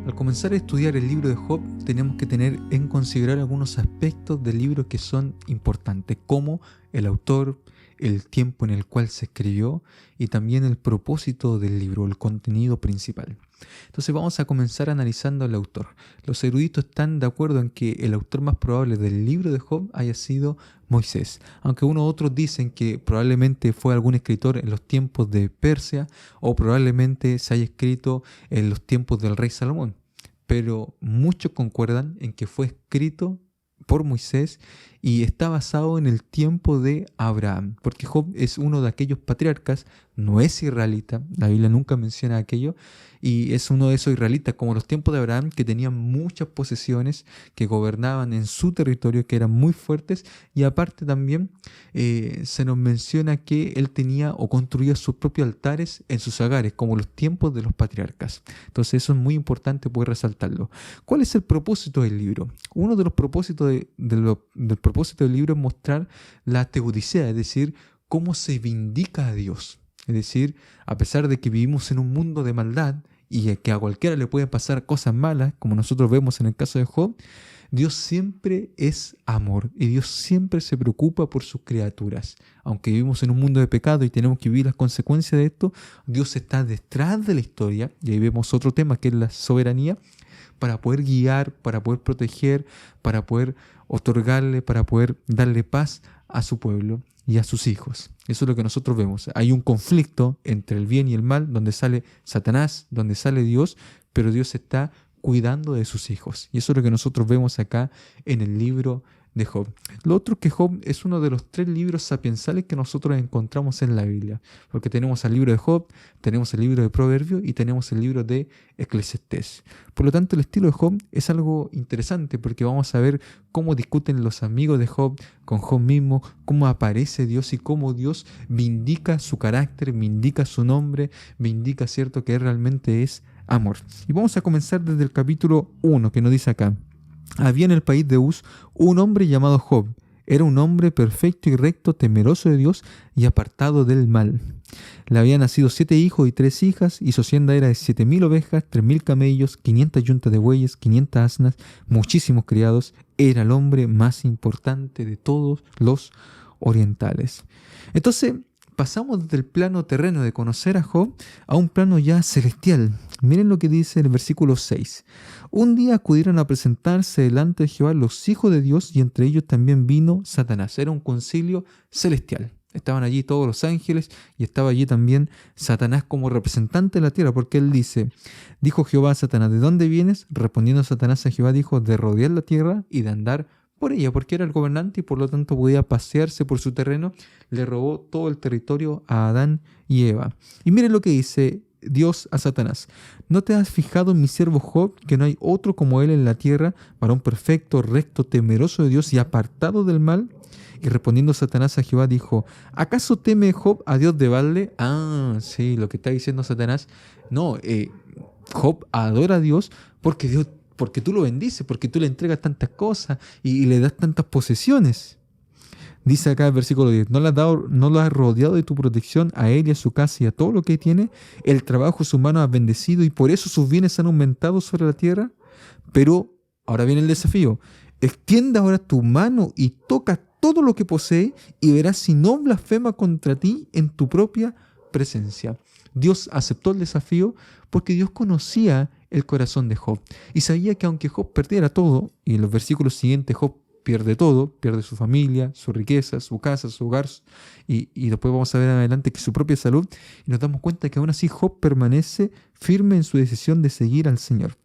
Al comenzar a estudiar el libro de Job, tenemos que tener en consideración algunos aspectos del libro que son importantes, como el autor, el tiempo en el cual se escribió y también el propósito del libro, el contenido principal. Entonces vamos a comenzar analizando al autor. Los eruditos están de acuerdo en que el autor más probable del libro de Job haya sido Moisés, aunque unos otros dicen que probablemente fue algún escritor en los tiempos de Persia o probablemente se haya escrito en los tiempos del rey Salomón. Pero muchos concuerdan en que fue escrito por Moisés y está basado en el tiempo de Abraham, porque Job es uno de aquellos patriarcas, no es israelita, la Biblia nunca menciona aquello, y es uno de esos israelitas como los tiempos de Abraham que tenían muchas posesiones, que gobernaban en su territorio, que eran muy fuertes, y aparte también se nos menciona que él tenía o construía sus propios altares en sus hogares, como los tiempos de los patriarcas. Entonces eso es muy importante poder resaltarlo. ¿Cuál es el propósito del libro? Uno de los propósitos del propósito del libro es mostrar la teodicea, es decir, cómo se vindica a Dios. Es decir, a pesar de que vivimos en un mundo de maldad y que a cualquiera le pueden pasar cosas malas, como nosotros vemos en el caso de Job, Dios siempre es amor y Dios siempre se preocupa por sus criaturas. Aunque vivimos en un mundo de pecado y tenemos que vivir las consecuencias de esto, Dios está detrás de la historia, y ahí vemos otro tema que es la soberanía, para poder guiar, para poder proteger, para poder otorgarle, para poder darle paz a su pueblo y a sus hijos. Eso es lo que nosotros vemos. Hay un conflicto entre el bien y el mal, donde sale Satanás, donde sale Dios, pero Dios está cuidando de sus hijos. Y eso es lo que nosotros vemos acá en el libro de Job. Lo otro es que Job es uno de los 3 libros sapiensales que nosotros encontramos en la Biblia, porque tenemos el libro de Job, tenemos el libro de Proverbios y tenemos el libro de Eclesiastés. Por lo tanto, el estilo de Job es algo interesante, porque vamos a ver cómo discuten los amigos de Job con Job mismo, cómo aparece Dios y cómo Dios vindica su carácter, vindica su nombre, vindica, cierto, que realmente es amor. Y vamos a comenzar desde el capítulo 1, que nos dice acá: había en el país de Uz un hombre llamado Job. Era un hombre perfecto y recto, temeroso de Dios y apartado del mal. Le habían nacido 7 hijos y 3 hijas, y su hacienda era de 7,000 ovejas, 3,000 camellos, 500 yuntas de bueyes, 500 asnas, muchísimos criados. Era el hombre más importante de todos los orientales. Entonces, pasamos del plano terreno de conocer a Job a un plano ya celestial. Miren lo que dice el versículo 6. Un día acudieron a presentarse delante de Jehová los hijos de Dios, y entre ellos también vino Satanás. Era un concilio celestial. Estaban allí todos los ángeles y estaba allí también Satanás como representante de la tierra, porque él dijo Jehová a Satanás: ¿de dónde vienes? Respondiendo Satanás a Jehová dijo: de rodear la tierra y de andar por ella, porque era el gobernante y por lo tanto podía pasearse por su terreno. Le robó todo el territorio a Adán y Eva. Y miren lo que dice Dios a Satanás: ¿no te has fijado en mi siervo Job, que no hay otro como él en la tierra, varón perfecto, recto, temeroso de Dios y apartado del mal? Y respondiendo Satanás a Jehová dijo: ¿acaso teme Job a Dios de balde? Ah, sí, lo que está diciendo Satanás. No, Job adora a Dios porque tú lo bendices, porque tú le entregas tantas cosas y le das tantas posesiones. Dice acá el versículo 10, ¿no lo has rodeado de tu protección a él y a su casa y a todo lo que tiene? El trabajo de sus manos has bendecido y por eso sus bienes han aumentado sobre la tierra. Pero ahora viene el desafío: extiende ahora tu mano y toca todo lo que posee, y verás si no blasfema contra ti en tu propia presencia. Dios aceptó el desafío porque Dios conocía el corazón de Job y sabía que aunque Job perdiera todo, y en los versículos siguientes Job pierde todo, pierde su familia, su riqueza, su casa, su hogar, y después vamos a ver adelante que su propia salud, y nos damos cuenta que aún así Job permanece firme en su decisión de seguir al Señor.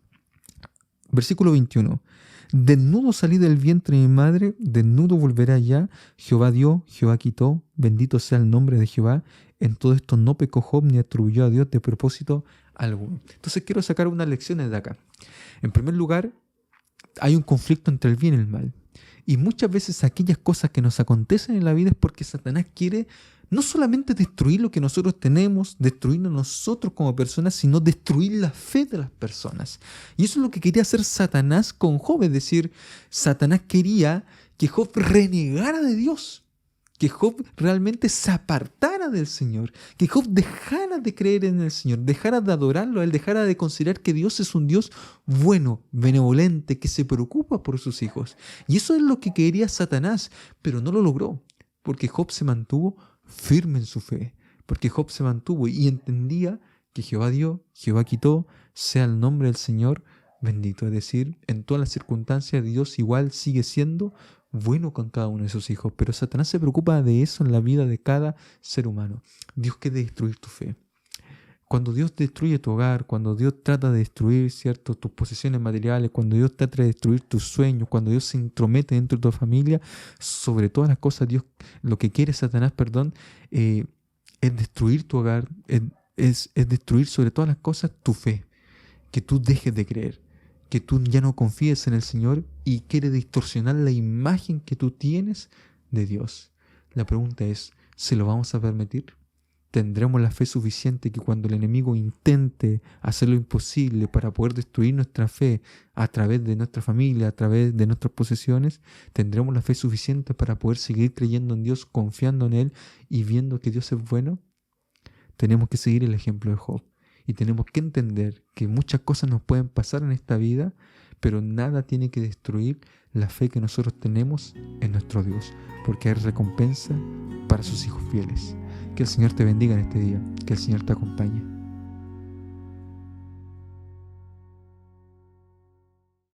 Versículo 21. Desnudo salí del vientre de mi madre, desnudo volveré allá. Jehová dio, Jehová quitó, bendito sea el nombre de Jehová. En todo esto no pecó Job ni atribuyó a Dios de propósito alguno. Entonces quiero sacar unas lecciones de acá. En primer lugar, hay un conflicto entre el bien y el mal. Y muchas veces aquellas cosas que nos acontecen en la vida es porque Satanás quiere no solamente destruir lo que nosotros tenemos, destruirnos nosotros como personas, sino destruir la fe de las personas. Y eso es lo que quería hacer Satanás con Job. Es decir, Satanás quería que Job renegara de Dios. que Job realmente se apartara del Señor, que Job dejara de creer en el Señor, dejara de adorarlo, él dejara de considerar que Dios es un Dios bueno, benevolente, que se preocupa por sus hijos. Y eso es lo que quería Satanás, pero no lo logró, porque Job se mantuvo firme en su fe, porque Job se mantuvo y entendía que Jehová dio, Jehová quitó, sea el nombre del Señor bendito. Es decir, en todas las circunstancias Dios igual sigue siendo bueno con cada uno de sus hijos, pero Satanás se preocupa de eso en la vida de cada ser humano. Dios quiere destruir tu fe. Cuando Dios destruye tu hogar, cuando Dios trata de destruir, ¿cierto?, tus posesiones materiales, cuando Dios trata de destruir tus sueños, cuando Dios se intromete dentro de tu familia, sobre todas las cosas, Dios, lo que quiere Satanás, es destruir tu hogar, es destruir sobre todas las cosas tu fe, que tú dejes de creer, que tú ya no confíes en el Señor y quiere distorsionar la imagen que tú tienes de Dios. La pregunta es, ¿se lo vamos a permitir? ¿Tendremos la fe suficiente que cuando el enemigo intente hacer lo imposible para poder destruir nuestra fe a través de nuestra familia, a través de nuestras posesiones, tendremos la fe suficiente para poder seguir creyendo en Dios, confiando en Él y viendo que Dios es bueno? Tenemos que seguir el ejemplo de Job. Y tenemos que entender que muchas cosas nos pueden pasar en esta vida, pero nada tiene que destruir la fe que nosotros tenemos en nuestro Dios, porque hay recompensa para sus hijos fieles. Que el Señor te bendiga en este día, que el Señor te acompañe.